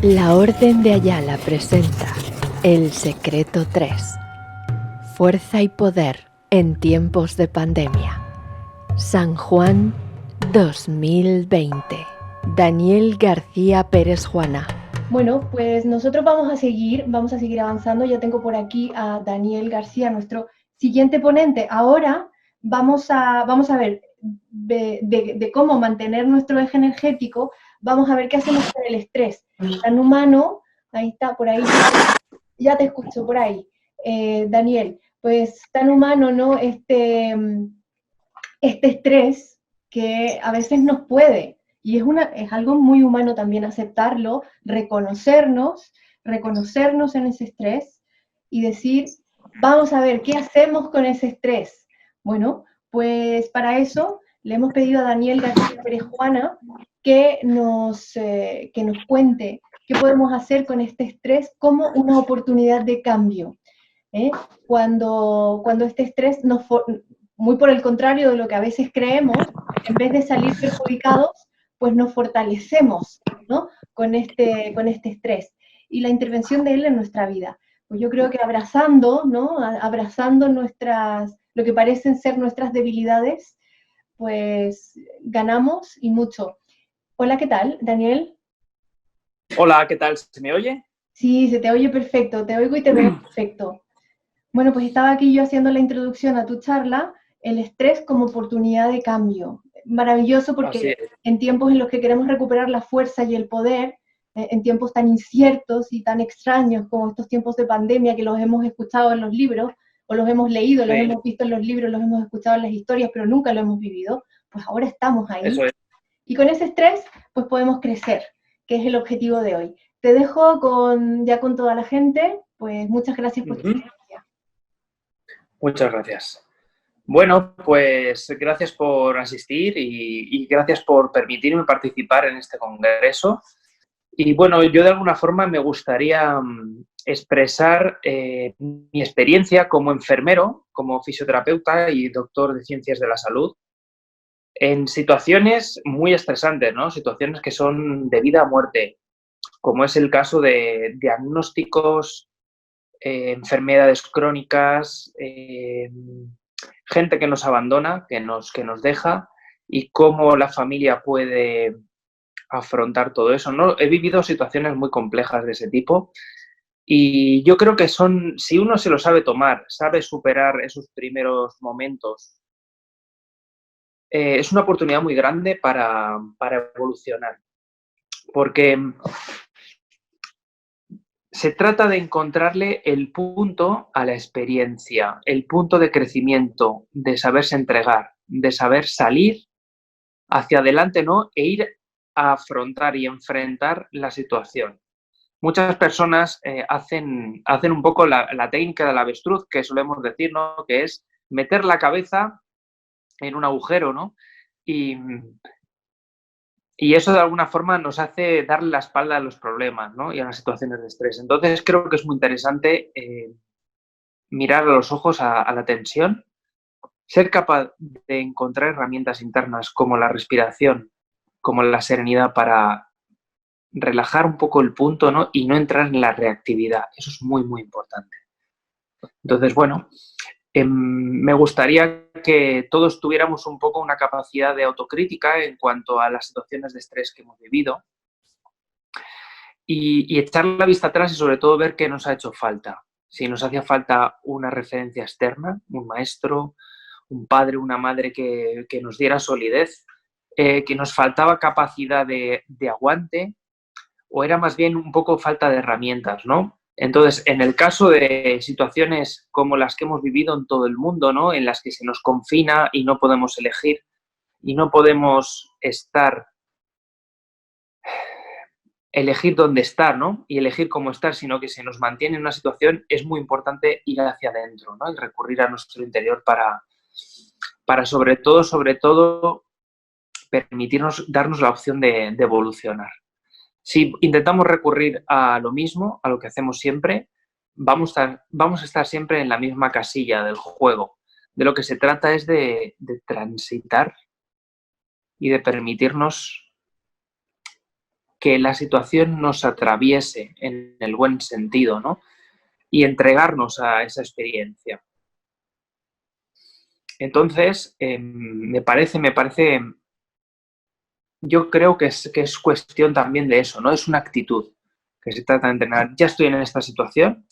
La Orden de Ayala presenta El Secreto 3. Fuerza y poder en tiempos de pandemia. San Juan 2020. Daniel García Pérez Juana. Bueno, pues nosotros vamos a seguir avanzando. Ya tengo por aquí a Daniel García, nuestro siguiente ponente. Ahora vamos a ver de cómo mantener nuestro eje energético. Vamos a ver qué hacemos con el estrés. Tan humano, ahí está, por ahí, ya te escucho por ahí. Daniel, pues tan humano, ¿no? Este estrés que a veces nos puede, y es algo muy humano también aceptarlo, reconocernos en ese estrés y decir, vamos a ver, ¿qué hacemos con ese estrés? Bueno, pues para eso le hemos pedido a Daniel García Pérez Juana que nos cuente qué podemos hacer con este estrés como una oportunidad de cambio. ¿Eh? Cuando este estrés muy por el contrario de lo que a veces creemos, en vez de salir perjudicados, pues nos fortalecemos, ¿no? Con este estrés y la intervención de él en nuestra vida. Pues yo creo que abrazando, ¿no? Abrazando lo que parecen ser nuestras debilidades, pues ganamos y mucho. Hola, ¿qué tal, Daniel? Hola, ¿qué tal? ¿Se me oye? Sí, se te oye perfecto, te oigo y te veo perfecto. Bueno, pues estaba aquí yo haciendo la introducción a tu charla, el estrés como oportunidad de cambio. Maravilloso Así porque es. en tiempos en los que queremos recuperar la fuerza y el poder, en tiempos tan inciertos y tan extraños como estos tiempos de pandemia que los hemos escuchado en los libros, o los hemos leído, los Sí, hemos visto en los libros, los hemos escuchado en las historias, pero nunca lo hemos vivido, pues ahora estamos ahí. eso es. Y con ese estrés, pues podemos crecer, que es el objetivo de hoy. Te dejo ya con toda la gente, pues muchas gracias por tu presencia. Muchas gracias. Bueno, pues gracias por asistir y gracias por permitirme participar en este congreso. Y bueno, yo de alguna forma me gustaría expresar mi experiencia como enfermero, como fisioterapeuta y doctor de ciencias de la salud en situaciones muy estresantes, ¿no? Situaciones que son de vida a muerte, como es el caso de diagnósticos, enfermedades crónicas, gente que nos abandona, que nos deja y cómo la familia puede afrontar todo eso, ¿no? He vivido situaciones muy complejas de ese tipo y yo creo que si uno se lo sabe tomar, sabe superar esos primeros momentos, es una oportunidad muy grande para evolucionar, porque se trata de encontrarle el punto a la experiencia, el punto de crecimiento, de saberse entregar, de saber salir hacia adelante, ¿no? E ir a afrontar y enfrentar la situación. Muchas personas hacen un poco la técnica del avestruz, que solemos decir, ¿no? Que es meter la cabeza en un agujero, ¿no? Y, y eso de alguna forma nos hace darle la espalda a los problemas, ¿no? Y a las situaciones de estrés. Entonces creo que es muy interesante mirar a los ojos a la tensión, ser capaz de encontrar herramientas internas como la respiración, como la serenidad para relajar un poco el punto, ¿no? Y no entrar en la reactividad. Eso es muy, muy importante. Entonces, bueno, me gustaría que todos tuviéramos un poco una capacidad de autocrítica en cuanto a las situaciones de estrés que hemos vivido y echar la vista atrás y sobre todo ver qué nos ha hecho falta. Si nos hacía falta una referencia externa, un maestro, un padre, una madre que nos diera solidez, que nos faltaba capacidad de aguante, o era más bien un poco falta de herramientas, ¿no? Entonces, en el caso de situaciones como las que hemos vivido en todo el mundo, ¿no? En las que se nos confina y no podemos elegir y no podemos elegir dónde estar, ¿no? Y elegir cómo estar, sino que se nos mantiene en una situación, es muy importante ir hacia adentro, ¿no? Y recurrir a nuestro interior para sobre todo, permitirnos, darnos la opción de evolucionar. Si intentamos recurrir a lo mismo, a lo que hacemos siempre, vamos a estar siempre en la misma casilla del juego. De lo que se trata es de transitar y de permitirnos que la situación nos atraviese en el buen sentido, ¿no? Y entregarnos a esa experiencia. Entonces, me parece, yo creo que es cuestión también de eso, ¿no? Es una actitud que se trata de entrenar. Ya estoy en esta situación,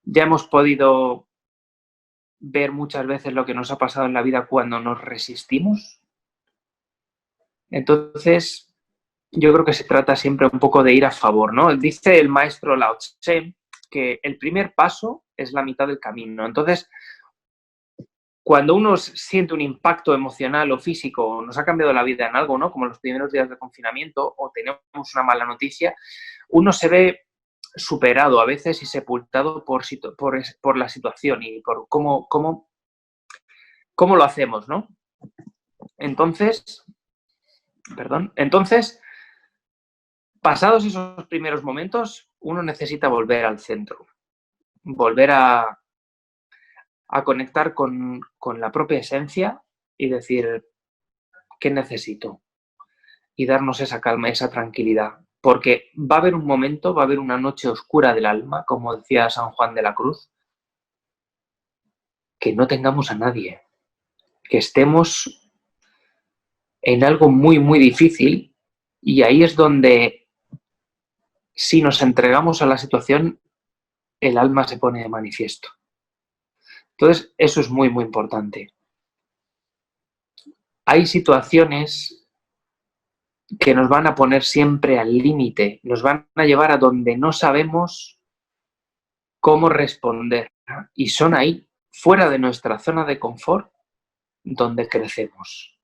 ya hemos podido ver muchas veces lo que nos ha pasado en la vida cuando nos resistimos. Entonces, yo creo que se trata siempre un poco de ir a favor, ¿no? Dice el maestro Lao Tse que el primer paso es la mitad del camino. Entonces, cuando uno siente un impacto emocional o físico, o nos ha cambiado la vida en algo, ¿no? Como los primeros días de confinamiento, o tenemos una mala noticia, uno se ve superado a veces y sepultado por la situación y por cómo lo hacemos, ¿no? Entonces, pasados esos primeros momentos, uno necesita volver al centro, volver a conectar con la propia esencia y decir, ¿qué necesito? Y darnos esa calma, esa tranquilidad. Porque va a haber un momento, va a haber una noche oscura del alma, como decía San Juan de la Cruz, que no tengamos a nadie, que estemos en algo muy, muy difícil, y ahí es donde, si nos entregamos a la situación, el alma se pone de manifiesto. Entonces, eso es muy, muy importante. Hay situaciones que nos van a poner siempre al límite, nos van a llevar a donde no sabemos cómo responder. Y son ahí, fuera de nuestra zona de confort, donde crecemos.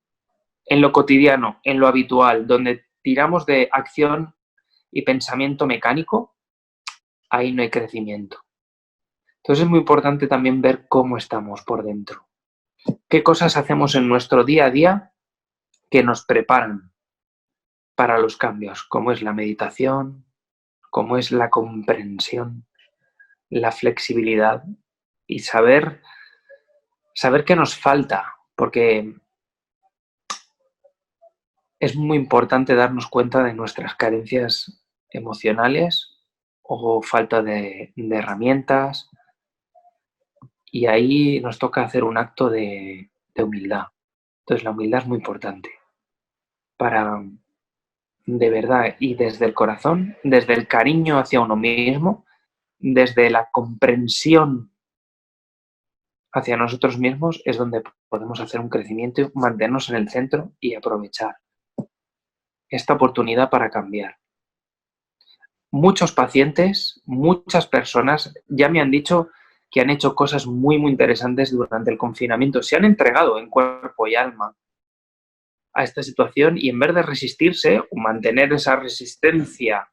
En lo cotidiano, en lo habitual, donde tiramos de acción y pensamiento mecánico, ahí no hay crecimiento. Entonces es muy importante también ver cómo estamos por dentro. ¿Qué cosas hacemos en nuestro día a día que nos preparan para los cambios? Como es la meditación, como es la comprensión, la flexibilidad y saber qué nos falta, porque es muy importante darnos cuenta de nuestras carencias emocionales o falta de herramientas, y ahí nos toca hacer un acto de humildad. Entonces la humildad es muy importante para, de verdad, y desde el corazón, desde el cariño hacia uno mismo, desde la comprensión hacia nosotros mismos, es donde podemos hacer un crecimiento y mantenernos en el centro y aprovechar esta oportunidad para cambiar. Muchos pacientes, muchas personas ya me han dicho que han hecho cosas muy, muy interesantes durante el confinamiento. Se han entregado en cuerpo y alma a esta situación, y en vez de resistirse o mantener esa resistencia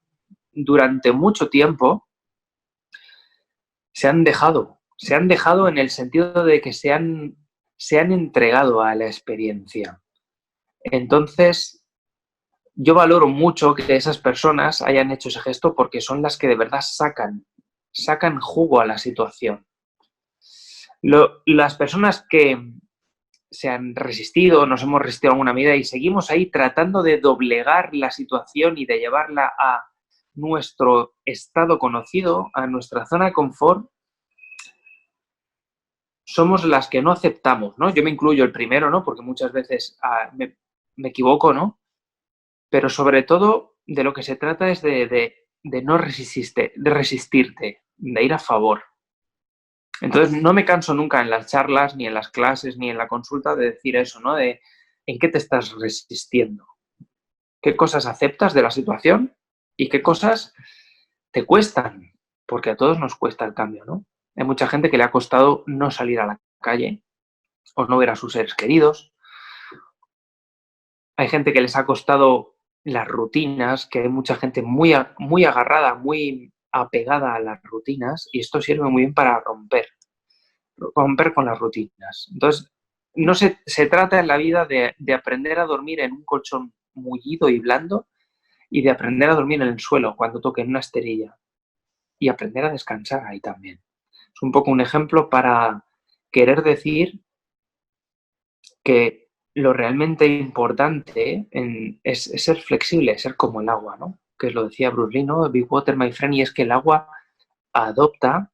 durante mucho tiempo, se han dejado en el sentido de que se han entregado a la experiencia. Entonces, yo valoro mucho que esas personas hayan hecho ese gesto, porque son las que de verdad sacan jugo a la situación. Las personas que se han resistido, nos hemos resistido a alguna medida y seguimos ahí tratando de doblegar la situación y de llevarla a nuestro estado conocido, a nuestra zona de confort, somos las que no aceptamos, ¿no? Yo me incluyo el primero, ¿no? Porque muchas veces me equivoco, ¿no? Pero sobre todo de lo que se trata es de no resistirte, de ir a favor. Entonces no me canso nunca en las charlas, ni en las clases, ni en la consulta de decir eso, ¿no? De ¿en qué te estás resistiendo? ¿Qué cosas aceptas de la situación y qué cosas te cuestan? Porque a todos nos cuesta el cambio, ¿no? Hay mucha gente que le ha costado no salir a la calle o no ver a sus seres queridos. Hay gente que les ha costado las rutinas, que hay mucha gente muy, muy agarrada, muy apegada a las rutinas, y esto sirve muy bien para romper con las rutinas. Entonces, no se trata en la vida de aprender a dormir en un colchón mullido y blando, y de aprender a dormir en el suelo cuando toquen una esterilla, y aprender a descansar ahí también. Es un poco un ejemplo para querer decir que lo realmente importante es ser flexible, ser como el agua, ¿no? Que lo decía Bruce Lee, ¿no? Be water, my friend, y es que el agua adopta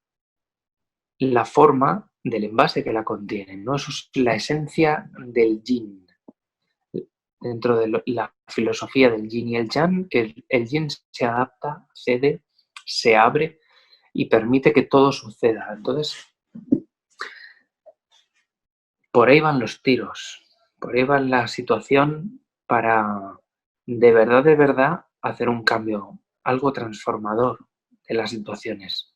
la forma del envase que la contiene, ¿no? Eso es la esencia del yin. Dentro de la filosofía del yin y el yang, que el yin se adapta, cede, se abre y permite que todo suceda. Entonces, por ahí van los tiros, por ahí va la situación para de verdad, hacer un cambio, algo transformador de las situaciones.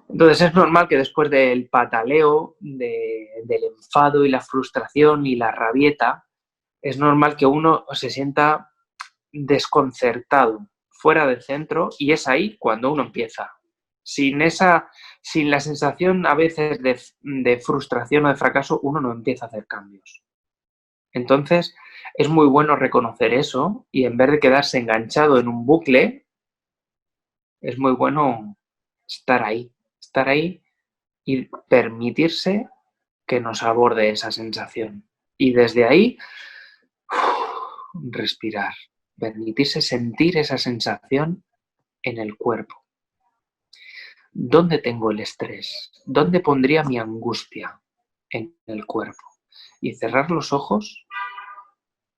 Entonces es normal que después del pataleo, del enfado y la frustración y la rabieta, es normal que uno se sienta desconcertado, fuera del centro, y es ahí cuando uno empieza. Sin la sensación a veces de frustración o de fracaso, uno no empieza a hacer cambios. Entonces, es muy bueno reconocer eso y en vez de quedarse enganchado en un bucle, es muy bueno estar ahí y permitirse que nos aborde esa sensación. Y desde ahí, respirar, permitirse sentir esa sensación en el cuerpo. ¿Dónde tengo el estrés? ¿Dónde pondría mi angustia? En el cuerpo. Y cerrar los ojos,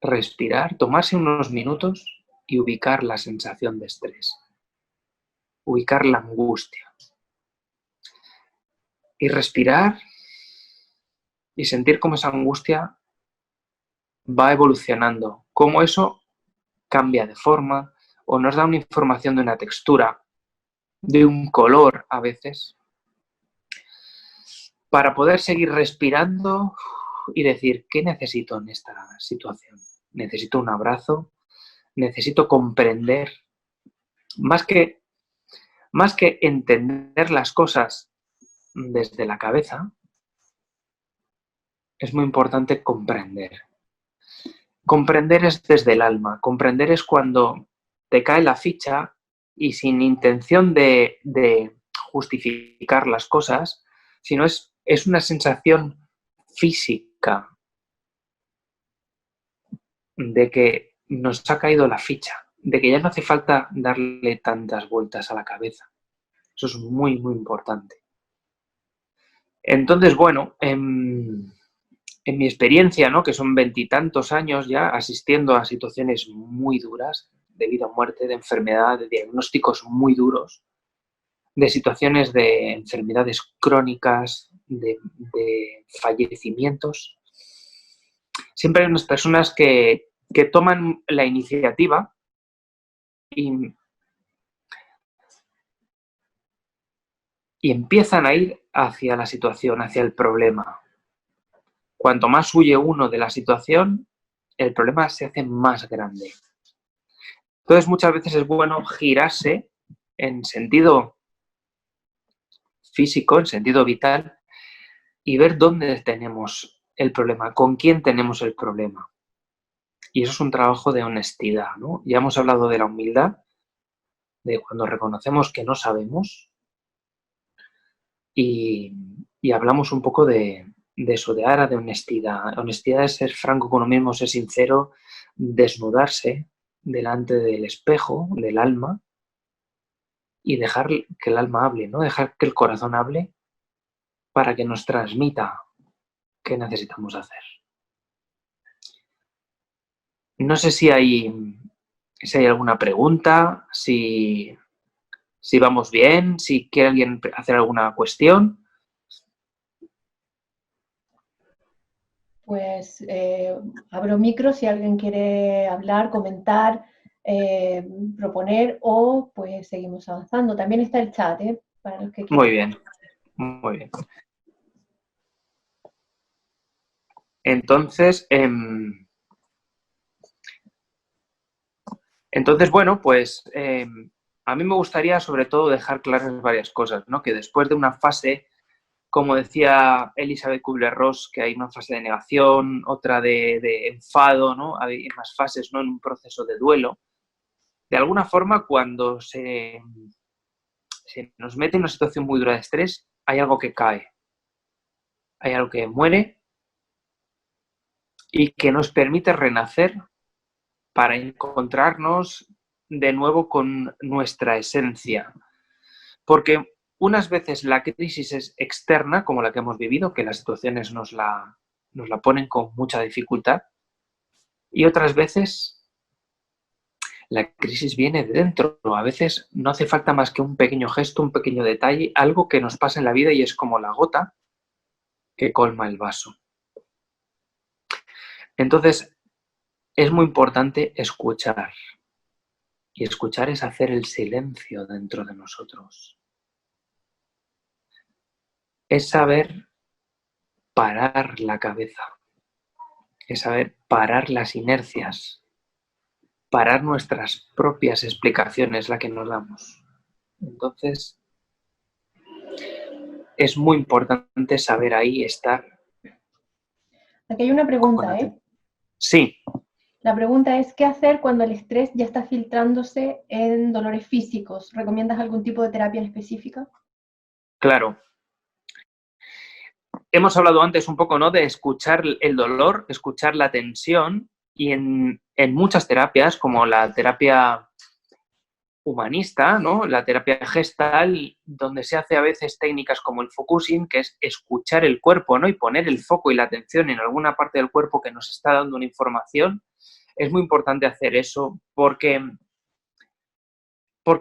respirar, tomarse unos minutos y ubicar la sensación de estrés. Ubicar la angustia. Y respirar y sentir cómo esa angustia va evolucionando. Cómo eso cambia de forma o nos da una información de una textura, de un color a veces, para poder seguir respirando y decir, ¿qué necesito en esta situación? Necesito un abrazo, necesito comprender, más que, más que entender las cosas desde la cabeza, es muy importante comprender. Comprender es desde el alma, comprender es cuando te cae la ficha y sin intención de justificar las cosas, sino es una sensación física de que nos ha caído la ficha, de que ya no hace falta darle tantas vueltas a la cabeza. Eso es muy, muy importante. Entonces, bueno, en mi experiencia, ¿no? Que son 20 y tantos años ya asistiendo a situaciones muy duras, de vida o muerte, de enfermedad, de diagnósticos muy duros, de situaciones de enfermedades crónicas, de fallecimientos. Siempre hay unas personas que toman la iniciativa y empiezan a ir hacia la situación, hacia el problema. Cuanto más huye uno de la situación, el problema se hace más grande. Entonces, muchas veces es bueno girarse en sentido físico, en sentido vital, y ver dónde tenemos el problema, con quién tenemos el problema. Y eso es un trabajo de honestidad, ¿no? Ya hemos hablado de la humildad, de cuando reconocemos que no sabemos, y hablamos un poco de eso, de ahora de honestidad. Honestidad es ser franco con uno mismo, ser sincero, desnudarse delante del espejo, del alma, y dejar que el alma hable, ¿no? Dejar que el corazón hable para que nos transmita qué necesitamos hacer. No sé si hay alguna pregunta, si vamos bien, si quiere alguien hacer alguna cuestión. Pues abro micro si alguien quiere hablar, comentar, proponer o pues seguimos avanzando. También está el chat, para los que quieran. Muy bien, muy bien. Entonces, bueno, pues a mí me gustaría sobre todo dejar claras varias cosas, ¿no? Que después de una fase, como decía Elizabeth Kubler-Ross, que hay una fase de negación, otra de enfado, ¿no? Hay más fases, ¿no? En un proceso de duelo. De alguna forma, cuando se nos mete en una situación muy dura de estrés, hay algo que cae, hay algo que muere y que nos permite renacer para encontrarnos de nuevo con nuestra esencia. Porque unas veces la crisis es externa, como la que hemos vivido, que las situaciones nos la ponen con mucha dificultad, y otras veces la crisis viene de dentro. A veces no hace falta más que un pequeño gesto, un pequeño detalle, algo que nos pasa en la vida y es como la gota que colma el vaso. Entonces, es muy importante escuchar. Y escuchar es hacer el silencio dentro de nosotros. Es saber parar la cabeza. Es saber parar las inercias. Parar nuestras propias explicaciones, la que nos damos. Entonces, es muy importante saber ahí estar. Aquí hay una pregunta, ¿eh? Sí. La pregunta es, ¿qué hacer cuando el estrés ya está filtrándose en dolores físicos? ¿Recomiendas algún tipo de terapia en específica? Claro. Hemos hablado antes un poco, ¿no?, de escuchar el dolor, escuchar la tensión, y en muchas terapias, como la terapia humanista, ¿no?, la terapia gestal, donde se hace a veces técnicas como el focusing, que es escuchar el cuerpo, ¿no?, y poner el foco y la atención en alguna parte del cuerpo que nos está dando una información. Es muy importante hacer eso porque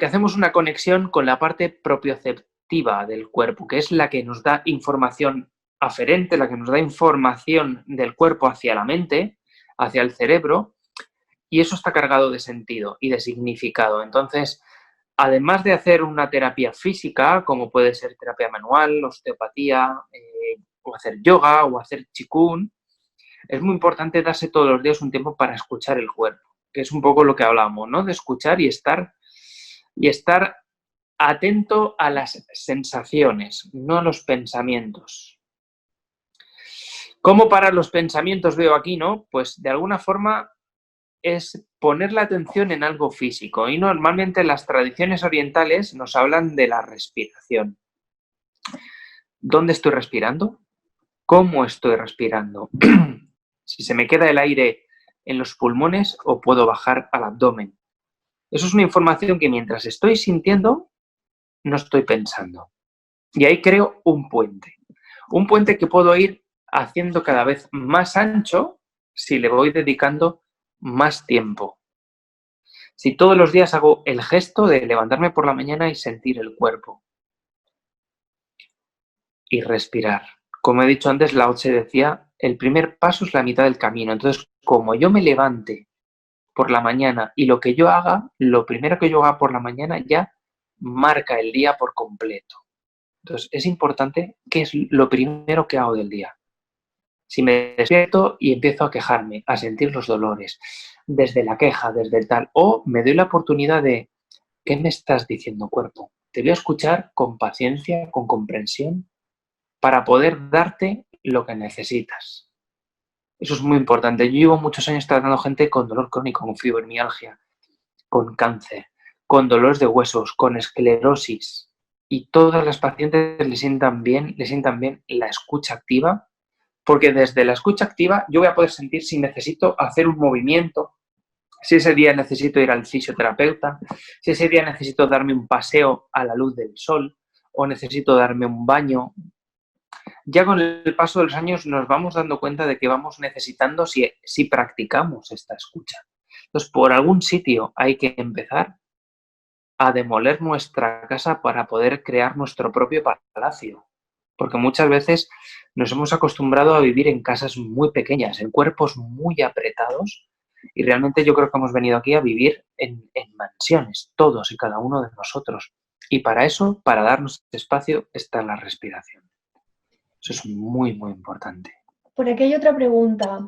hacemos una conexión con la parte propioceptiva del cuerpo, que es la que nos da información aferente, la que nos da información del cuerpo hacia la mente, hacia el cerebro, y eso está cargado de sentido y de significado. Entonces, además de hacer una terapia física, como puede ser terapia manual, osteopatía, o hacer yoga o hacer qigong, es muy importante darse todos los días un tiempo para escuchar el cuerpo, que es un poco lo que hablamos, ¿no?, de escuchar y estar atento a las sensaciones, no a los pensamientos. ¿Cómo parar los pensamientos? Veo aquí, ¿no? Pues de alguna forma es poner la atención en algo físico, y normalmente las tradiciones orientales nos hablan de la respiración. ¿Dónde estoy respirando? ¿Cómo estoy respirando? Si se me queda el aire en los pulmones o puedo bajar al abdomen. Eso es una información que mientras estoy sintiendo, no estoy pensando. Y ahí creo un puente. Un puente que puedo ir haciendo cada vez más ancho si le voy dedicando más tiempo. Si todos los días hago el gesto de levantarme por la mañana y sentir el cuerpo. Y respirar. Como he dicho antes, Lao Tse decía, el primer paso es la mitad del camino. Entonces, como yo me levante por la mañana y lo que yo haga, lo primero que yo haga por la mañana ya marca el día por completo. Entonces, es importante qué es lo primero que hago del día. Si me despierto y empiezo a quejarme, a sentir los dolores, desde la queja, desde el tal, o me doy la oportunidad de, ¿qué me estás diciendo, cuerpo? Te voy a escuchar con paciencia, con comprensión, para poder darte lo que necesitas. Eso es muy importante. Yo llevo muchos años tratando gente con dolor crónico, con fibromialgia, con cáncer, con dolores de huesos, con esclerosis. Y todas las pacientes le sientan bien la escucha activa, porque desde la escucha activa yo voy a poder sentir si necesito hacer un movimiento, si ese día necesito ir al fisioterapeuta, si ese día necesito darme un paseo a la luz del sol o necesito darme un baño. Ya con el paso de los años nos vamos dando cuenta de que vamos necesitando si practicamos esta escucha. Entonces, por algún sitio hay que empezar a demoler nuestra casa para poder crear nuestro propio palacio. Porque muchas veces nos hemos acostumbrado a vivir en casas muy pequeñas, en cuerpos muy apretados, y realmente yo creo que hemos venido aquí a vivir en mansiones, todos y cada uno de nosotros. Y para eso, para darnos espacio, está la respiración. Eso es muy, muy importante. Por aquí hay otra pregunta.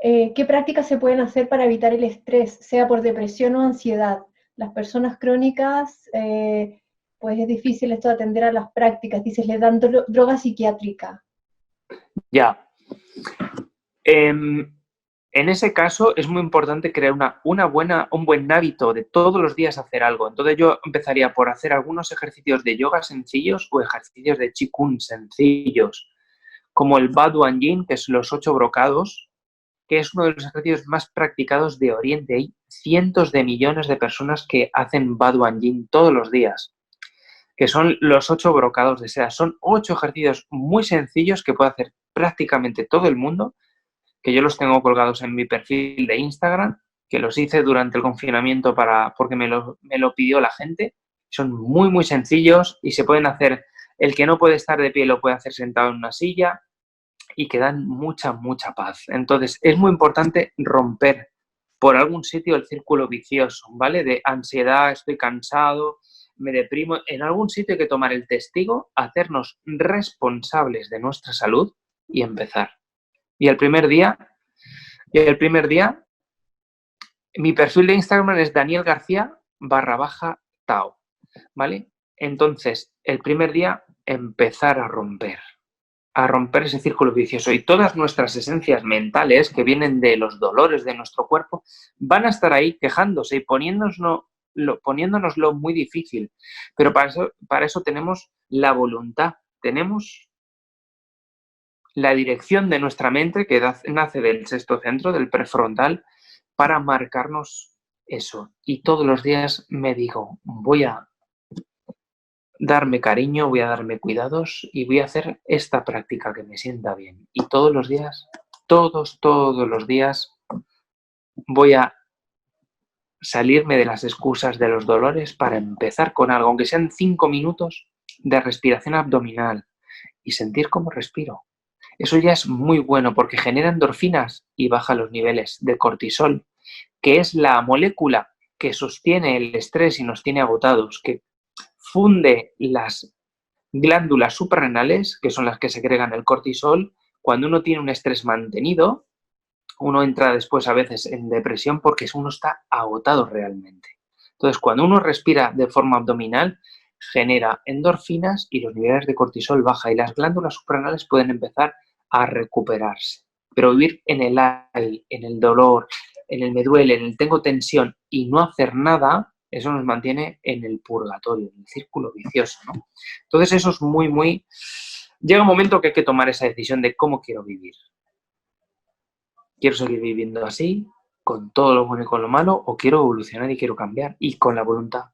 ¿Qué prácticas se pueden hacer para evitar el estrés, sea por depresión o ansiedad? Las personas crónicas, pues es difícil esto de atender a las prácticas. Dices, les dan droga psiquiátrica. Ya. En ese caso es muy importante crear un buen hábito de todos los días hacer algo. Entonces yo empezaría por hacer algunos ejercicios de yoga sencillos o ejercicios de qigong sencillos, como el Baduan Yin, que es los 8 brocados, que es uno de los ejercicios más practicados de Oriente. Hay cientos de millones de personas que hacen Baduan Yin todos los días, que son los 8 brocados de seda. Son 8 ejercicios muy sencillos que puede hacer prácticamente todo el mundo, que yo los tengo colgados en mi perfil de Instagram, que los hice durante el confinamiento porque me lo pidió la gente. Son muy, muy sencillos y se pueden hacer, el que no puede estar de pie lo puede hacer sentado en una silla y que dan mucha, mucha paz. Entonces, es muy importante romper por algún sitio el círculo vicioso, ¿vale? De ansiedad, estoy cansado, me deprimo. En algún sitio hay que tomar el testigo, hacernos responsables de nuestra salud y empezar. Y el primer día, mi perfil de Instagram es Daniel García_Tao, ¿vale? Entonces, el primer día, empezar a romper ese círculo vicioso. Y todas nuestras esencias mentales que vienen de los dolores de nuestro cuerpo van a estar ahí quejándose y poniéndonoslo muy difícil. Pero para eso tenemos la voluntad, tenemos la dirección de nuestra mente que nace del sexto centro, del prefrontal, para marcarnos eso. Y todos los días me digo, voy a darme cariño, voy a darme cuidados y voy a hacer esta práctica que me sienta bien. Y todos los días, todos los días, voy a salirme de las excusas de los dolores para empezar con algo, aunque sean 5 minutos de respiración abdominal y sentir cómo respiro. Eso ya es muy bueno porque genera endorfinas y baja los niveles de cortisol, que es la molécula que sostiene el estrés y nos tiene agotados, que funde las glándulas suprarrenales, que son las que segregan el cortisol. Cuando uno tiene un estrés mantenido, uno entra después a veces en depresión porque uno está agotado realmente. Entonces, cuando uno respira de forma abdominal, genera endorfinas y los niveles de cortisol bajan y las glándulas suprarrenales pueden empezar a recuperarse. Pero vivir en el dolor, en el me duele, en el tengo tensión y no hacer nada, eso nos mantiene en el purgatorio, en el círculo vicioso, ¿no? Entonces eso es muy, muy... Llega un momento que hay que tomar esa decisión de cómo quiero vivir. ¿Quiero seguir viviendo así, con todo lo bueno y con lo malo, o quiero evolucionar y quiero cambiar? Y con la voluntad,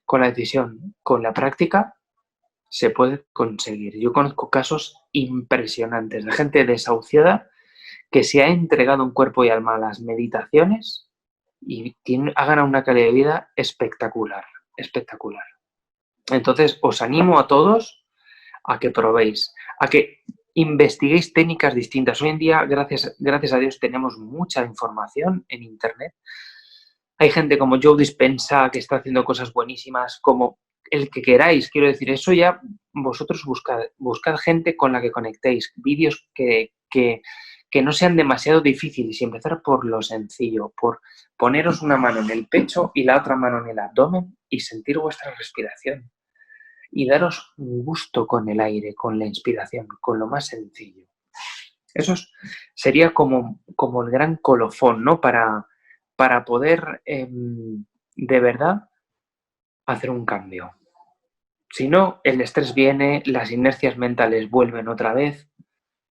con la decisión, con la práctica, se puede conseguir. Yo conozco casos impresionantes de gente desahuciada que se ha entregado en cuerpo y alma a las meditaciones y ha ganado una calidad de vida espectacular, espectacular. Entonces, os animo a todos a que probéis, a que investiguéis técnicas distintas. Hoy en día, gracias a Dios, tenemos mucha información en Internet. Hay gente como Joe Dispenza que está haciendo cosas buenísimas, como el que queráis. Quiero decir, eso ya vosotros buscad gente con la que conectéis, vídeos que no sean demasiado difíciles y empezar por lo sencillo, por poneros una mano en el pecho y la otra mano en el abdomen y sentir vuestra respiración. Y daros un gusto con el aire, con la inspiración, con lo más sencillo. Eso sería como el gran colofón, ¿no? Para poder de verdad hacer un cambio. Si no, el estrés viene, las inercias mentales vuelven otra vez.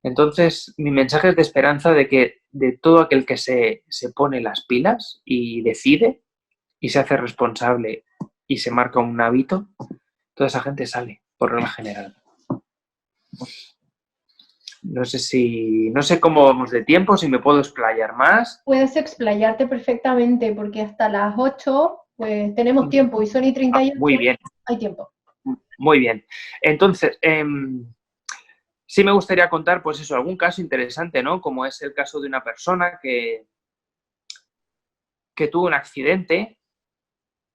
Entonces, mi mensaje es de esperanza de que de todo aquel que se pone las pilas y decide y se hace responsable y se marca un hábito, toda esa gente sale, por regla general. No sé cómo vamos de tiempo, si me puedo explayar más. Puedes explayarte perfectamente porque hasta las 8 pues tenemos tiempo y son y 38. Muy bien. Hay tiempo. Muy bien. Entonces, sí me gustaría contar, pues eso, algún caso interesante, ¿no? Como es el caso de una persona que tuvo un accidente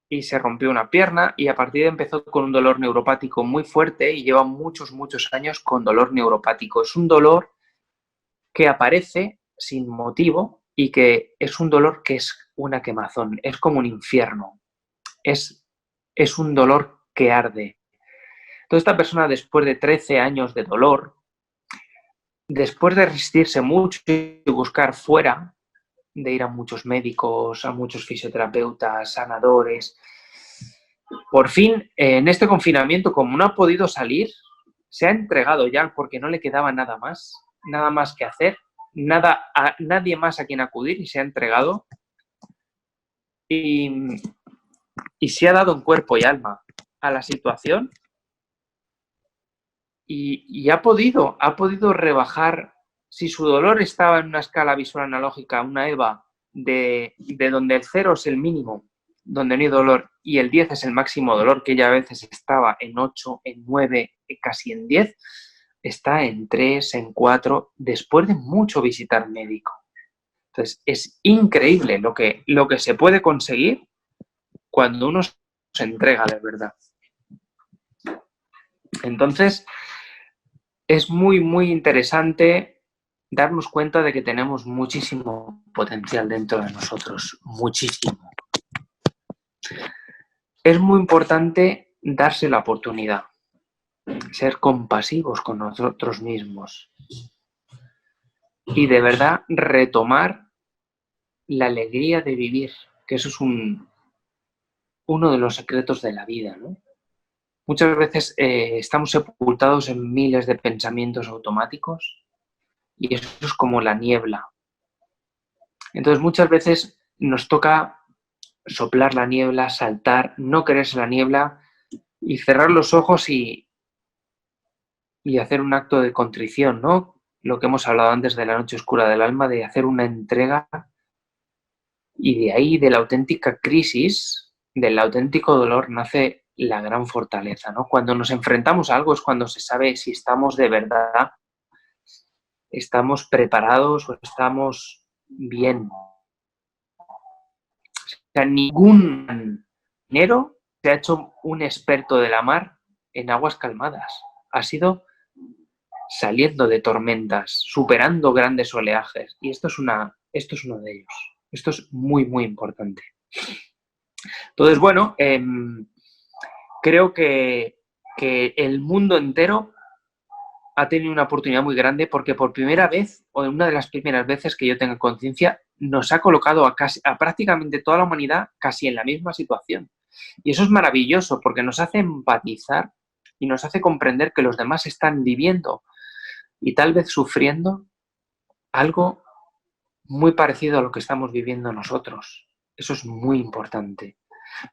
y se rompió una pierna y a partir de ahí empezó con un dolor neuropático muy fuerte y lleva muchos años con dolor neuropático. Es un dolor que aparece sin motivo y que es un dolor que es una quemazón, es como un infierno, es un dolor que arde. Toda esta persona, después de 13 años de dolor, después de resistirse mucho y buscar fuera, de ir a muchos médicos, a muchos fisioterapeutas, sanadores, por fin, en este confinamiento, como no ha podido salir, se ha entregado ya porque no le quedaba nada más que hacer nadie más a quien acudir y se ha entregado y se ha dado en cuerpo y alma a la situación y ha podido rebajar. Si su dolor estaba en una escala visual analógica, una EVA de donde el 0 es el mínimo, donde no hay dolor, y el 10 es el máximo dolor, que ella a veces estaba en 8, en 9, casi en 10, está en 3, en 4, después de mucho visitar médico. Entonces, es increíble lo que se puede conseguir cuando uno se entrega de verdad. Entonces, es muy, muy interesante darnos cuenta de que tenemos muchísimo potencial dentro de nosotros, muchísimo. Es muy importante darse la oportunidad, ser compasivos con nosotros mismos y de verdad retomar la alegría de vivir, que eso es uno de los secretos de la vida, ¿no? Muchas veces estamos sepultados en miles de pensamientos automáticos y eso es como la niebla. Entonces muchas veces nos toca soplar la niebla, saltar, no quererse la niebla y cerrar los ojos y hacer un acto de contrición, ¿no? Lo que hemos hablado antes de la noche oscura del alma, de hacer una entrega y de ahí, de la auténtica crisis, del auténtico dolor, nace la gran fortaleza, ¿no? Cuando nos enfrentamos a algo es cuando se sabe si estamos de verdad, estamos preparados o estamos bien. O sea, ningún marinero se ha hecho un experto de la mar en aguas calmadas. Ha sido saliendo de tormentas, superando grandes oleajes. Y esto es uno de ellos. Esto es muy, muy importante. Entonces, bueno, creo que el mundo entero ha tenido una oportunidad muy grande porque por primera vez, o una de las primeras veces que yo tengo conciencia, nos ha colocado a prácticamente toda la humanidad casi en la misma situación. Y eso es maravilloso porque nos hace empatizar y nos hace comprender que los demás están viviendo y tal vez sufriendo algo muy parecido a lo que estamos viviendo nosotros. Eso es muy importante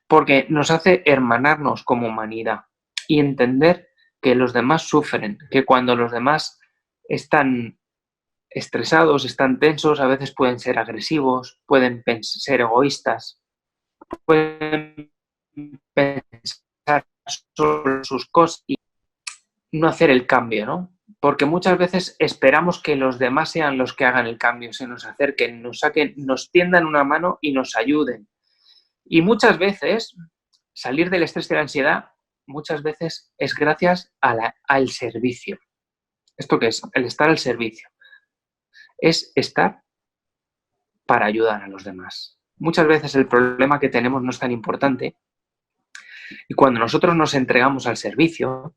porque nos hace hermanarnos como humanidad y entender que los demás sufren, que cuando los demás están estresados, están tensos, a veces pueden ser agresivos, pueden ser egoístas, pueden pensar solo sus cosas y no hacer el cambio, ¿no? Porque muchas veces esperamos que los demás sean los que hagan el cambio, se nos acerquen, nos saquen, nos tiendan una mano y nos ayuden. Y muchas veces salir del estrés y de la ansiedad, muchas veces es gracias al servicio. ¿Esto qué es? El estar al servicio. Es estar para ayudar a los demás. Muchas veces el problema que tenemos no es tan importante y cuando nosotros nos entregamos al servicio,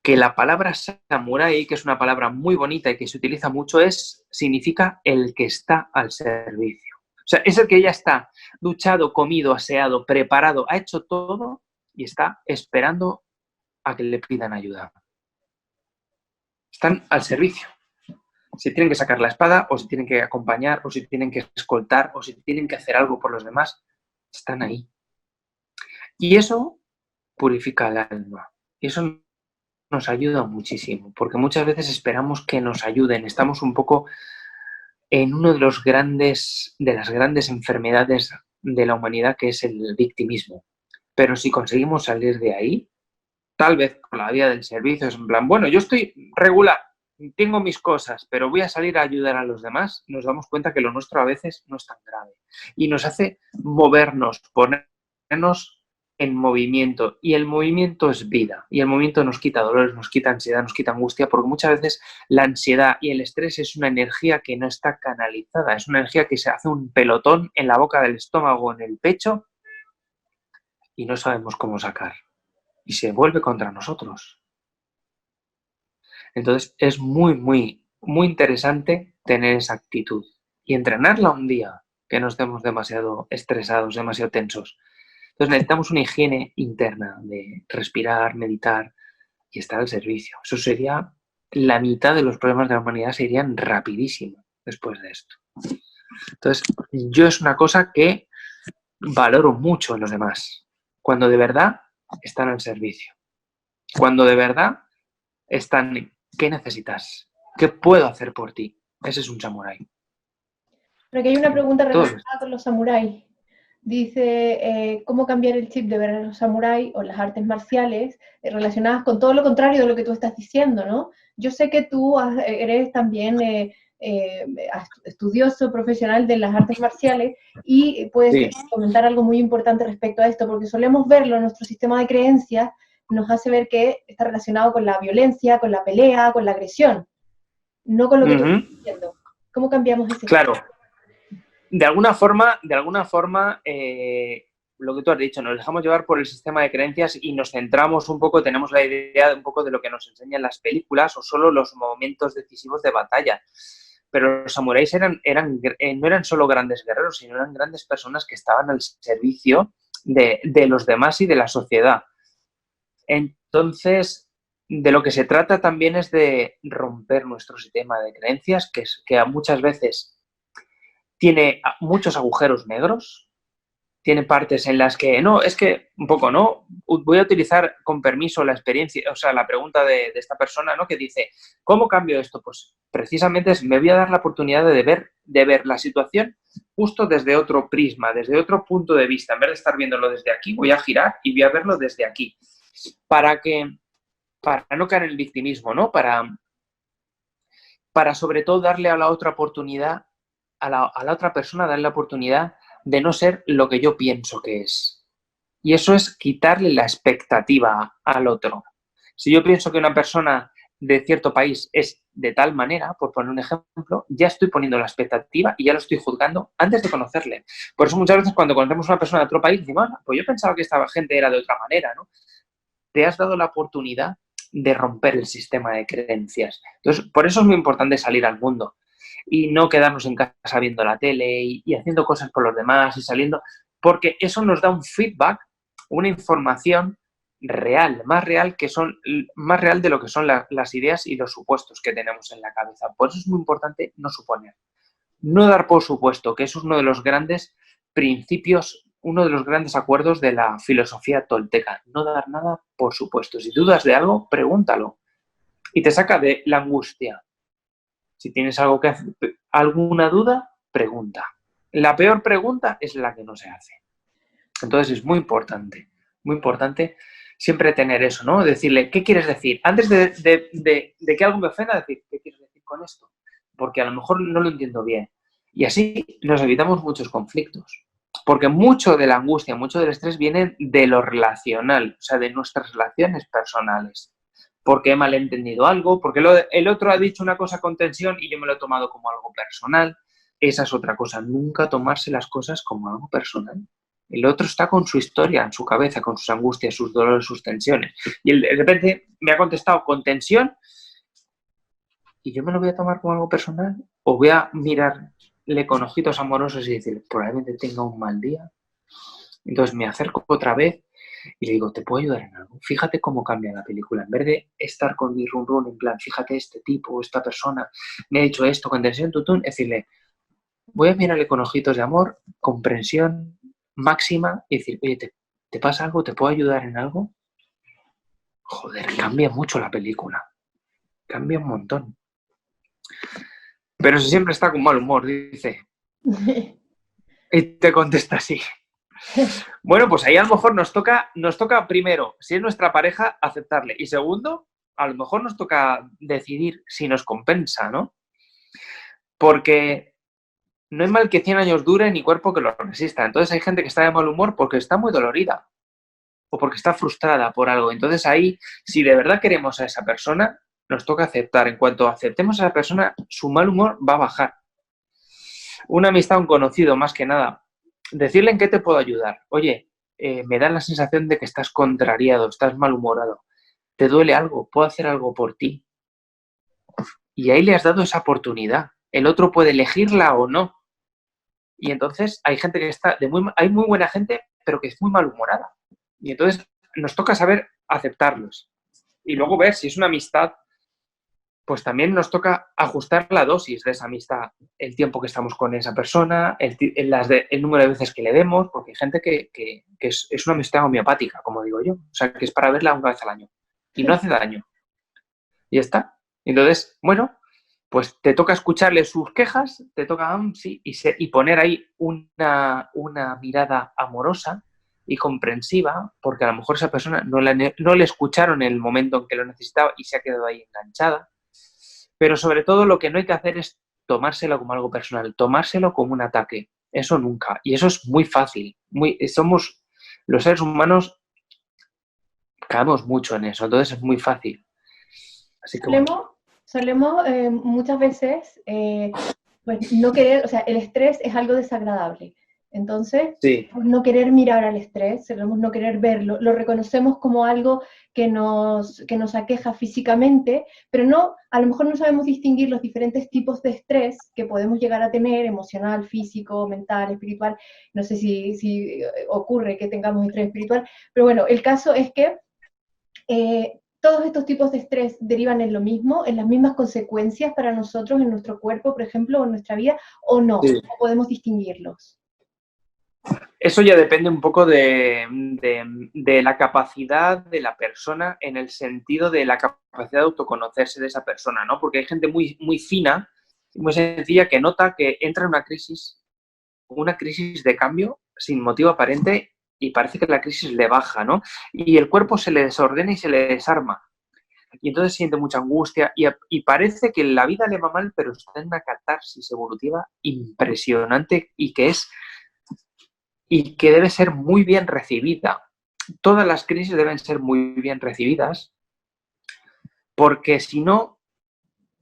que la palabra samurái, que es una palabra muy bonita y que se utiliza mucho, significa el que está al servicio. O sea, es el que ya está duchado, comido, aseado, preparado, ha hecho todo y está esperando a que le pidan ayuda. Están al servicio. Si tienen que sacar la espada, o si tienen que acompañar, o si tienen que escoltar, o si tienen que hacer algo por los demás, están ahí. Y eso purifica el alma. Y eso nos ayuda muchísimo, porque muchas veces esperamos que nos ayuden. Estamos un poco en uno de las grandes enfermedades de la humanidad, que es el victimismo. Pero si conseguimos salir de ahí, tal vez con la vía del servicio, es en plan, bueno, yo estoy regular, tengo mis cosas, pero voy a salir a ayudar a los demás, nos damos cuenta que lo nuestro a veces no es tan grave. Y nos hace movernos, ponernos en movimiento. Y el movimiento es vida. Y el movimiento nos quita dolores, nos quita ansiedad, nos quita angustia, porque muchas veces la ansiedad y el estrés es una energía que no está canalizada, es una energía que se hace un pelotón en la boca del estómago, en el pecho, y no sabemos cómo sacar. Y se vuelve contra nosotros. Entonces es muy, muy, muy interesante tener esa actitud y entrenarla un día, que no estemos demasiado estresados, demasiado tensos. Entonces necesitamos una higiene interna de respirar, meditar y estar al servicio. Eso sería la mitad de los problemas de la humanidad se irían rapidísimo después de esto. Entonces, yo es una cosa que valoro mucho en los demás, cuando de verdad están al servicio, cuando de verdad están, ¿qué necesitas? ¿Qué puedo hacer por ti? Ese es un samurái. Pero aquí hay una pregunta Todos. relacionada con los samuráis. Dice, ¿cómo cambiar el chip de ver a los samuráis o las artes marciales relacionadas con todo lo contrario de lo que tú estás diciendo, ¿no? Yo sé que tú eres también estudioso, profesional de las artes marciales y puedes Sí. comentar algo muy importante respecto a esto, porque solemos verlo, nuestro sistema de creencias nos hace ver que está relacionado con la violencia, con la pelea, con la agresión, no con lo que tú estás diciendo. ¿Cómo cambiamos ese chip? Claro. De alguna forma, lo que tú has dicho, nos dejamos llevar por el sistema de creencias y nos centramos un poco, tenemos la idea un poco de lo que nos enseñan las películas o solo los momentos decisivos de batalla. Pero los samuráis no eran solo grandes guerreros, sino eran grandes personas que estaban al servicio de los demás y de la sociedad. Entonces, de lo que se trata también es de romper nuestro sistema de creencias, que muchas veces tiene muchos agujeros negros, tiene partes en las que, no, es que un poco, ¿no? Voy a utilizar con permiso la experiencia, o sea, la pregunta de esta persona, ¿no? Que dice, ¿cómo cambio esto? Pues precisamente me voy a dar la oportunidad de ver la situación justo desde otro prisma, desde otro punto de vista. En vez de estar viéndolo desde aquí, voy a girar y voy a verlo desde aquí. Para no caer en el victimismo, ¿no? Para sobre todo darle a la otra oportunidad, a la otra persona, darle la oportunidad de no ser lo que yo pienso que es. Y eso es quitarle la expectativa al otro. Si yo pienso que una persona de cierto país es de tal manera, por poner un ejemplo, ya estoy poniendo la expectativa y ya lo estoy juzgando antes de conocerle. Por eso muchas veces cuando conocemos a una persona de otro país, decimos, pues yo pensaba que esta gente era de otra manera, ¿no? Te has dado la oportunidad de romper el sistema de creencias. Entonces, por eso es muy importante salir al mundo y no quedarnos en casa viendo la tele y haciendo cosas por los demás y saliendo, porque eso nos da un feedback, una información real, más real de lo que son las ideas y los supuestos que tenemos en la cabeza. Por eso es muy importante no suponer, no dar por supuesto, que eso es uno de los grandes principios, uno de los grandes acuerdos de la filosofía tolteca, no dar nada por supuesto. Si dudas de algo, pregúntalo y te saca de la angustia. Si tienes alguna duda, pregunta. La peor pregunta es la que no se hace. Entonces es muy importante siempre tener eso, ¿no? Decirle, ¿qué quieres decir? Antes de que algo me ofenda, decir, ¿qué quieres decir con esto? Porque a lo mejor no lo entiendo bien. Y así nos evitamos muchos conflictos. Porque mucho de la angustia, mucho del estrés viene de lo relacional, o sea, de nuestras relaciones personales. Porque he malentendido algo, porque el otro ha dicho una cosa con tensión y yo me lo he tomado como algo personal. Esa es otra cosa, nunca tomarse las cosas como algo personal. El otro está con su historia en su cabeza, con sus angustias, sus dolores, sus tensiones. Y él de repente me ha contestado con tensión y yo me lo voy a tomar como algo personal o voy a mirarle con ojitos amorosos y decir, probablemente tenga un mal día. Entonces me acerco otra vez y le digo, ¿te puedo ayudar en algo? Fíjate cómo cambia la película. En vez de estar con mi run run, en plan, fíjate, este tipo, esta persona me ha dicho esto con tensión, tutún, decirle, voy a mirarle con ojitos de amor, comprensión máxima y decir, oye, ¿te pasa algo? ¿Te puedo ayudar en algo? Joder, cambia mucho la película. Cambia un montón. Pero si siempre está con mal humor, dice. Y te contesta así. Bueno, pues ahí a lo mejor nos toca primero, si es nuestra pareja, aceptarle. Y segundo, a lo mejor nos toca decidir si nos compensa, ¿no? Porque no hay mal que 100 años dure ni cuerpo que lo resista. Entonces hay gente que está de mal humor porque está muy dolorida o porque está frustrada por algo. Entonces ahí, si de verdad queremos a esa persona, nos toca aceptar. En cuanto aceptemos a esa persona, su mal humor va a bajar. Una amistad, un conocido, más que nada. Decirle en qué te puedo ayudar. Oye, me da la sensación de que estás contrariado, estás malhumorado. ¿Te duele algo? ¿Puedo hacer algo por ti? Y ahí le has dado esa oportunidad. El otro puede elegirla o no. Y entonces hay gente que hay muy buena gente, pero que es muy malhumorada. Y entonces nos toca saber aceptarlos. Y luego ver si es una amistad pues también nos toca ajustar la dosis de esa amistad, el tiempo que estamos con esa persona, el número de veces que le demos, porque hay gente que es una amistad homeopática, como digo yo, o sea, que es para verla una vez al año y no hace daño. Y ya está. Entonces, bueno, pues te toca escucharle sus quejas, te toca, sí, y poner ahí una mirada amorosa y comprensiva, porque a lo mejor esa persona no le escucharon en el momento en que lo necesitaba y se ha quedado ahí enganchada. Pero sobre todo lo que no hay que hacer es tomárselo como algo personal, tomárselo como un ataque. Eso nunca. Y eso es muy fácil. Somos los seres humanos, caemos mucho en eso, entonces es muy fácil. Así que bueno. Solemos muchas veces pues no querer, o sea, el estrés es algo desagradable. Entonces, Sí. no querer mirar al estrés, solemos no querer verlo, lo reconocemos como algo que nos aqueja físicamente, pero no, a lo mejor no sabemos distinguir los diferentes tipos de estrés que podemos llegar a tener, emocional, físico, mental, espiritual. No sé si ocurre que tengamos estrés espiritual, pero bueno, el caso es que todos estos tipos de estrés derivan en lo mismo, en las mismas consecuencias para nosotros, en nuestro cuerpo, por ejemplo, o en nuestra vida, o no, Sí. o podemos distinguirlos. Eso ya depende un poco de la capacidad de la persona, en el sentido de la capacidad de autoconocerse de esa persona, ¿no? Porque hay gente muy, muy fina, muy sencilla, que nota que entra en una crisis de cambio sin motivo aparente, y parece que la crisis le baja, ¿no? Y el cuerpo se le desordena y se le desarma. Y entonces siente mucha angustia y parece que la vida le va mal, pero está en una catarsis evolutiva impresionante y que debe ser muy bien recibida. Todas las crisis deben ser muy bien recibidas, porque si no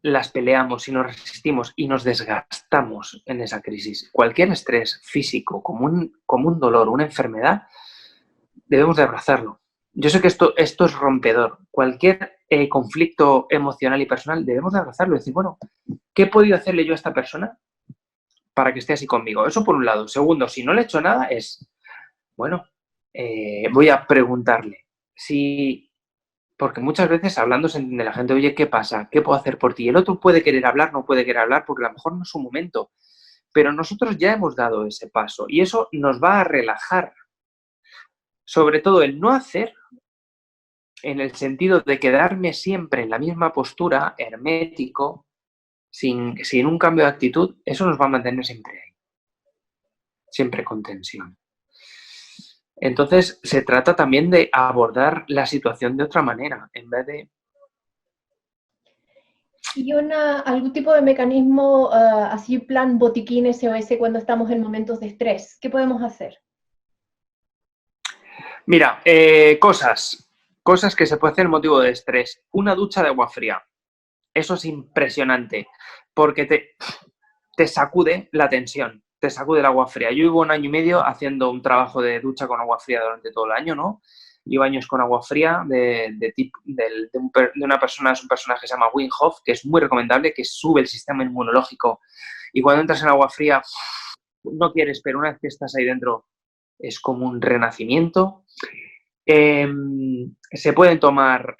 las peleamos, si nos resistimos y nos desgastamos en esa crisis, cualquier estrés físico, como un dolor, una enfermedad, debemos de abrazarlo. Yo sé que esto es rompedor. Cualquier conflicto emocional y personal debemos de abrazarlo y decir, bueno, ¿qué he podido hacerle yo a esta persona para que esté así conmigo? Eso por un lado. Segundo, si no le he hecho nada, bueno, voy a preguntarle. Porque muchas veces hablando se entiende la gente, oye, ¿qué pasa? ¿Qué puedo hacer por ti? El otro puede querer hablar, no puede querer hablar, porque a lo mejor no es su momento. Pero nosotros ya hemos dado ese paso y eso nos va a relajar. Sobre todo el no hacer, en el sentido de quedarme siempre en la misma postura, hermético, sin un cambio de actitud, eso nos va a mantener siempre ahí, siempre con tensión. Entonces, se trata también de abordar la situación de otra manera, en vez de... ¿Y algún tipo de mecanismo así plan botiquín SOS cuando estamos en momentos de estrés? ¿Qué podemos hacer? Mira, cosas que se puede hacer en motivo de estrés. Una ducha de agua fría. Eso es impresionante, porque te sacude la tensión, te sacude el agua fría. Yo llevo 1 año y medio haciendo un trabajo de ducha con agua fría durante todo el año, ¿no? Llevo años con agua fría de una persona, es un personaje que se llama Wim Hof, que es muy recomendable, que sube el sistema inmunológico. Y cuando entras en agua fría, no quieres, pero una vez que estás ahí dentro, es como un renacimiento. Se pueden tomar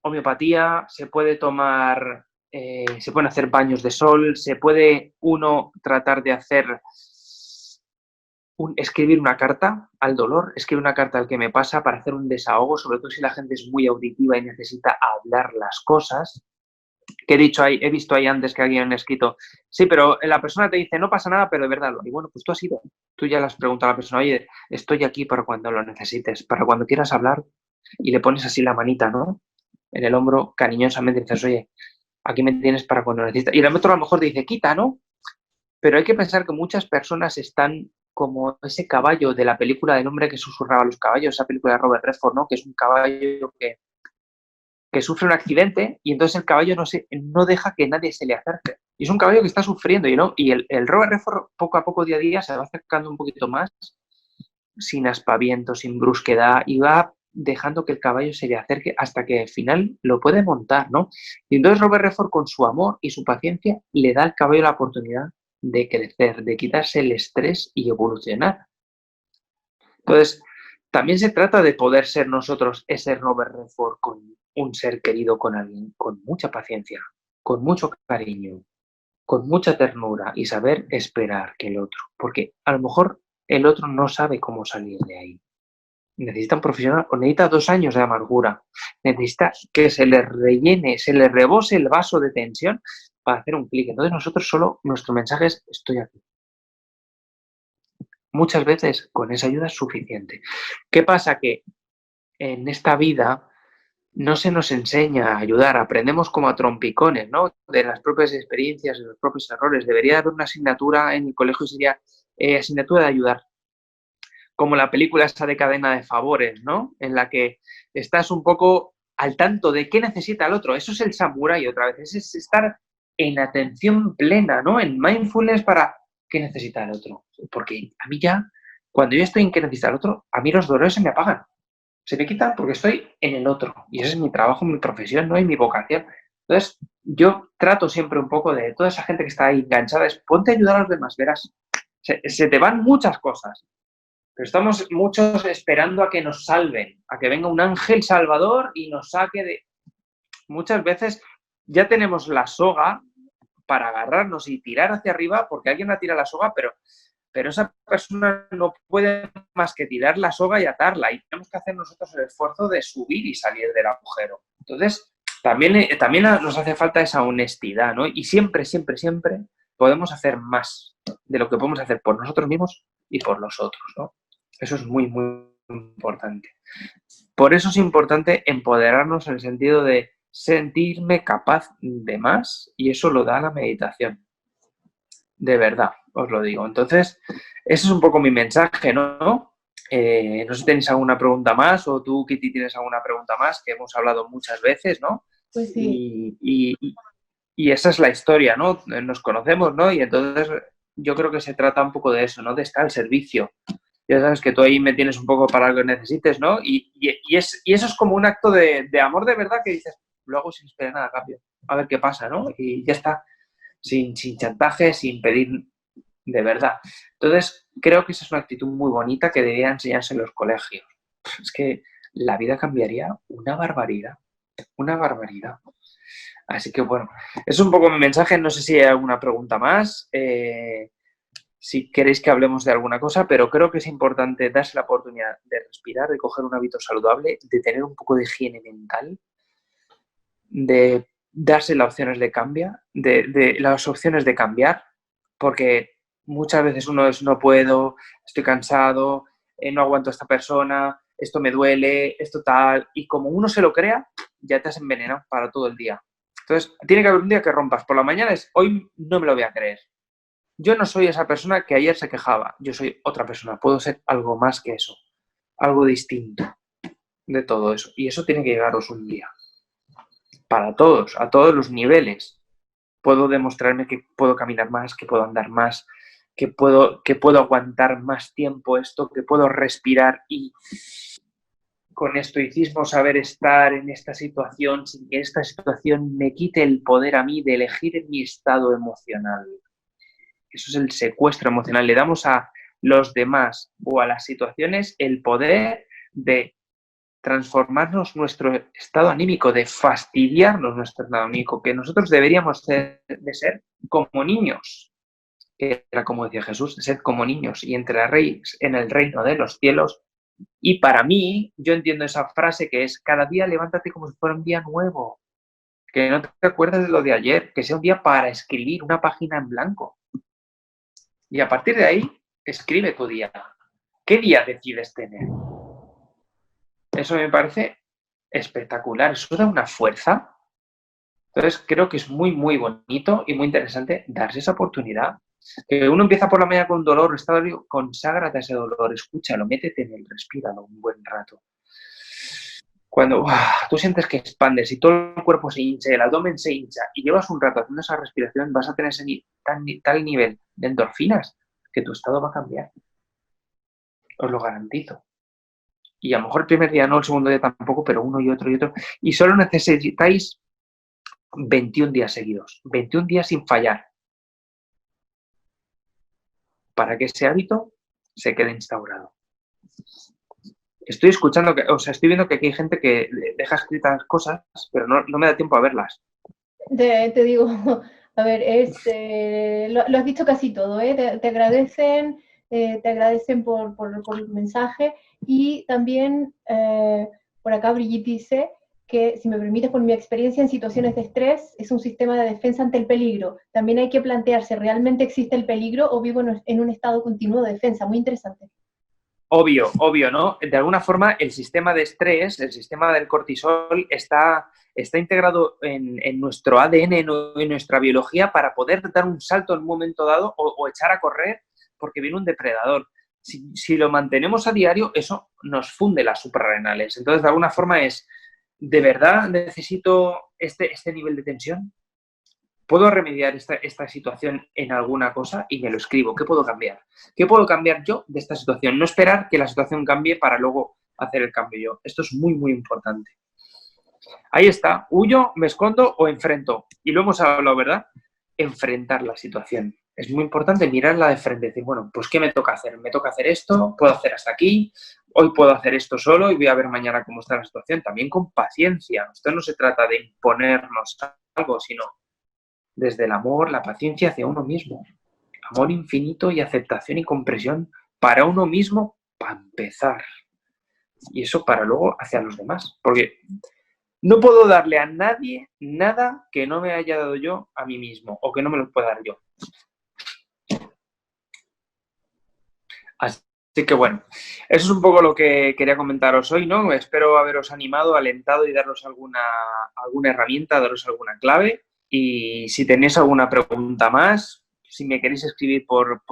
homeopatía, se pueden hacer baños de sol, se puede uno tratar de escribir una carta al dolor, escribir una carta al que me pasa para hacer un desahogo, sobre todo si la gente es muy auditiva y necesita hablar las cosas. Que he visto ahí antes que alguien ha escrito, sí, pero la persona te dice, no pasa nada, pero de verdad lo. Y bueno, pues tú ya le has preguntado a la persona, oye, estoy aquí para cuando lo necesites, para cuando quieras hablar, y le pones así la manita, ¿no? En el hombro, cariñosamente dices, oye, aquí me tienes para cuando lo necesites. Y el otro a lo mejor te dice, quita, ¿no? Pero hay que pensar que muchas personas están como ese caballo de la película del hombre que susurraba a los caballos, esa película de Robert Redford, ¿no? Que es un caballo que sufre un accidente y entonces el caballo no deja que nadie se le acerque. Y es un caballo que está sufriendo, y el Robert Redford poco a poco, día a día, se va acercando un poquito más, sin aspaviento, sin brusquedad, y va dejando que el caballo se le acerque hasta que al final lo puede montar, ¿no? Y entonces Robert Redford, con su amor y su paciencia, le da al caballo la oportunidad de crecer, de quitarse el estrés y evolucionar. Entonces, también se trata de poder ser nosotros ese Robert Redford con un ser querido, con alguien con mucha paciencia. con mucho cariño, con mucha ternura y saber esperar que el otro, porque a lo mejor el otro no sabe cómo salir de ahí. Necesita un profesional o necesita 2 años de amargura, necesita que se le rellene, se le rebose el vaso de tensión para hacer un clic. Entonces nosotros solo, nuestro mensaje es estoy aquí. Muchas veces con esa ayuda es suficiente. ¿Qué pasa? Que en esta vida no se nos enseña a ayudar, aprendemos como a trompicones, ¿no? De las propias experiencias, de los propios errores. Debería haber una asignatura en el colegio, sería asignatura de ayudar. Como la película esa de Cadena de Favores, ¿no? En la que estás un poco al tanto de qué necesita el otro. Eso es el samurái otra vez, es estar en atención plena, ¿no? En mindfulness para qué necesita el otro. Porque a mí ya, cuando yo estoy en qué necesita el otro, a mí los dolores se me apagan. Se me quitan porque estoy en el otro. Y ese es mi trabajo, mi profesión, ¿no? Y mi vocación. Entonces, yo trato siempre un poco de toda esa gente que está ahí enganchada, es ponte a ayudar a los demás, verás. Se te van muchas cosas. Pero estamos muchos esperando a que nos salven, a que venga un ángel salvador y nos saque de... Muchas veces ya tenemos la soga para agarrarnos y tirar hacia arriba porque alguien la tira la soga, pero esa persona no puede más que tirar la soga y atarla y tenemos que hacer nosotros el esfuerzo de subir y salir del agujero. Entonces, también nos hace falta esa honestidad, ¿no? Y siempre, siempre, siempre podemos hacer más de lo que podemos hacer por nosotros mismos y por los otros, ¿no? Eso es muy, muy importante. Por eso es importante empoderarnos en el sentido de sentirme capaz de más y eso lo da la meditación. De verdad, os lo digo. Entonces, ese es un poco mi mensaje, ¿no? No sé si tenéis alguna pregunta más o tú, Kitty, tienes alguna pregunta más que hemos hablado muchas veces, ¿no? Pues sí. Y esa es la historia, ¿no? Nos conocemos, ¿no? Y entonces yo creo que se trata un poco de eso, ¿no? De estar al servicio. Ya sabes que tú ahí me tienes un poco para lo que necesites, ¿no? Y eso es como un acto de amor de verdad que dices, lo hago sin esperar nada a cambio. A ver qué pasa, ¿no? Y ya está. Sin chantaje, sin pedir de verdad. Entonces, creo que esa es una actitud muy bonita que debería enseñarse en los colegios. Es que la vida cambiaría una barbaridad. Una barbaridad. Así que bueno, es un poco mi mensaje. No sé si hay alguna pregunta más. Si queréis que hablemos de alguna cosa, pero creo que es importante darse la oportunidad de respirar, de coger un hábito saludable, de tener un poco de higiene mental, de darse las opciones de cambiar, de las opciones de cambiar, porque muchas veces uno es no puedo, estoy cansado, no aguanto a esta persona, esto me duele, esto tal, y como uno se lo crea, ya te has envenenado para todo el día. Entonces, tiene que haber un día que rompas. Por la mañana es, hoy no me lo voy a creer. Yo no soy esa persona que ayer se quejaba, yo soy otra persona, puedo ser algo más que eso, algo distinto de todo eso. Y eso tiene que llegaros un día. Para todos, a todos los niveles. Puedo demostrarme que puedo caminar más, que puedo andar más, que puedo aguantar más tiempo esto, que puedo respirar y con estoicismo saber estar en esta situación sin que esta situación me quite el poder a mí de elegir mi estado emocional. Eso es el secuestro emocional. Le damos a los demás o a las situaciones el poder de transformarnos nuestro estado anímico, de fastidiarnos nuestro estado anímico, que nosotros deberíamos de ser como niños, que era como decía Jesús, sed como niños y entraréis en el reino de los cielos. Y para mí, yo entiendo esa frase que es, cada día levántate como si fuera un día nuevo, que no te acuerdes de lo de ayer, que sea un día para escribir una página en blanco. Y a partir de ahí, escribe tu día. ¿Qué día decides tener? Eso me parece espectacular. Eso da una fuerza. Entonces, creo que es muy, muy bonito y muy interesante darse esa oportunidad. Que uno empieza por la mañana con un dolor, conságrate a ese dolor, escúchalo, métete en él, respíralo un buen rato. Cuando tú sientes que expandes y todo el cuerpo se hincha, el abdomen se hincha y llevas un rato haciendo esa respiración, vas a tener tal nivel de endorfinas que tu estado va a cambiar. Os lo garantizo. Y a lo mejor el primer día no, el segundo día tampoco, pero uno y otro y otro. Y solo necesitáis 21 días seguidos, 21 días sin fallar, para que ese hábito se quede instaurado. Estoy escuchando, estoy viendo que aquí hay gente que deja escritas cosas, pero no me da tiempo a verlas. Te digo, a ver, lo has dicho casi todo, ¿eh? Te agradecen por el mensaje y también por acá Brigitte dice que, si me permites, por mi experiencia en situaciones de estrés, es un sistema de defensa ante el peligro. También hay que plantearse, ¿realmente existe el peligro o vivo en un estado continuo de defensa? Muy interesante. Obvio, ¿no? De alguna forma, el sistema de estrés, el sistema del cortisol, está integrado en nuestro ADN, en nuestra biología, para poder dar un salto en un momento dado o echar a correr porque viene un depredador. Si lo mantenemos a diario, eso nos funde las suprarrenales. Entonces, de alguna forma es, ¿de verdad necesito este nivel de tensión? ¿Puedo remediar esta situación en alguna cosa? Y me lo escribo. ¿Qué puedo cambiar? ¿Qué puedo cambiar yo de esta situación? No esperar que la situación cambie para luego hacer el cambio yo. Esto es muy, muy importante. Ahí está. ¿Huyo, me escondo o enfrento? Y lo hemos hablado, ¿verdad? Enfrentar la situación. Es muy importante mirarla de frente. Decir, bueno, pues ¿qué me toca hacer? ¿Me toca hacer esto? ¿Puedo hacer hasta aquí? Hoy puedo hacer esto solo y voy a ver mañana cómo está la situación. También con paciencia. Esto no se trata de imponernos algo, sino desde el amor, la paciencia hacia uno mismo. Amor infinito y aceptación y comprensión para uno mismo, para empezar. Y eso para luego hacia los demás. Porque no puedo darle a nadie nada que no me haya dado yo a mí mismo o que no me lo pueda dar yo. Así que bueno, eso es un poco lo que quería comentaros hoy, ¿no? Espero haberos animado, alentado y daros alguna herramienta, daros alguna clave. Y si tenéis alguna pregunta más, si me queréis escribir por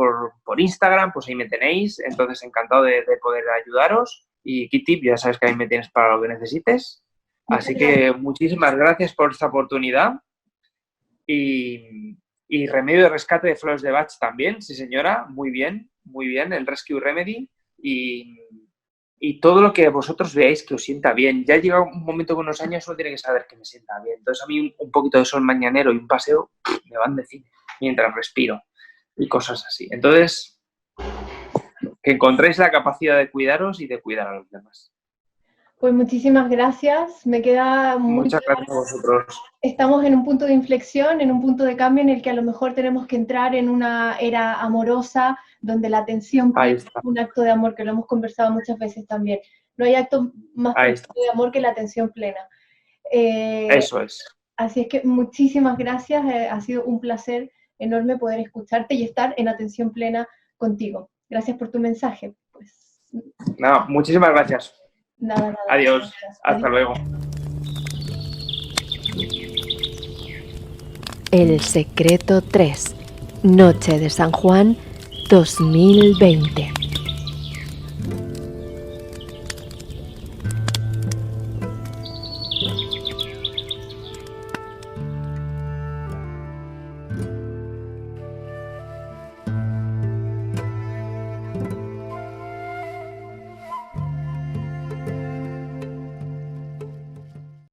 Instagram, pues ahí me tenéis. Entonces, encantado de poder ayudaros. Y Kitty, ya sabes que ahí me tienes para lo que necesites. Así que muchísimas gracias por esta oportunidad. Y remedio de rescate de flores de Bach también, sí señora, muy bien, el Rescue Remedy. Y todo lo que vosotros veáis que os sienta bien. Ya llega un momento con unos años, uno tiene que saber que me sienta bien. Entonces a mí un poquito de sol mañanero y un paseo me van de cine mientras respiro y cosas así. Entonces, que encontréis la capacidad de cuidaros y de cuidar a los demás. Pues muchísimas gracias. Me queda muy Muchas claro. gracias a vosotros. Estamos en un punto de inflexión, en un punto de cambio en el que a lo mejor tenemos que entrar en una era amorosa, donde la atención es un acto de amor, que lo hemos conversado muchas veces también. No hay acto más de amor que la atención plena. Eso es. Así es que muchísimas gracias. Ha sido un placer enorme poder escucharte y estar en atención plena contigo. Gracias por tu mensaje. Pues, no, muchísimas gracias. Nada. Adiós. Hasta luego. El Secreto 3, Noche de San Juan 2020.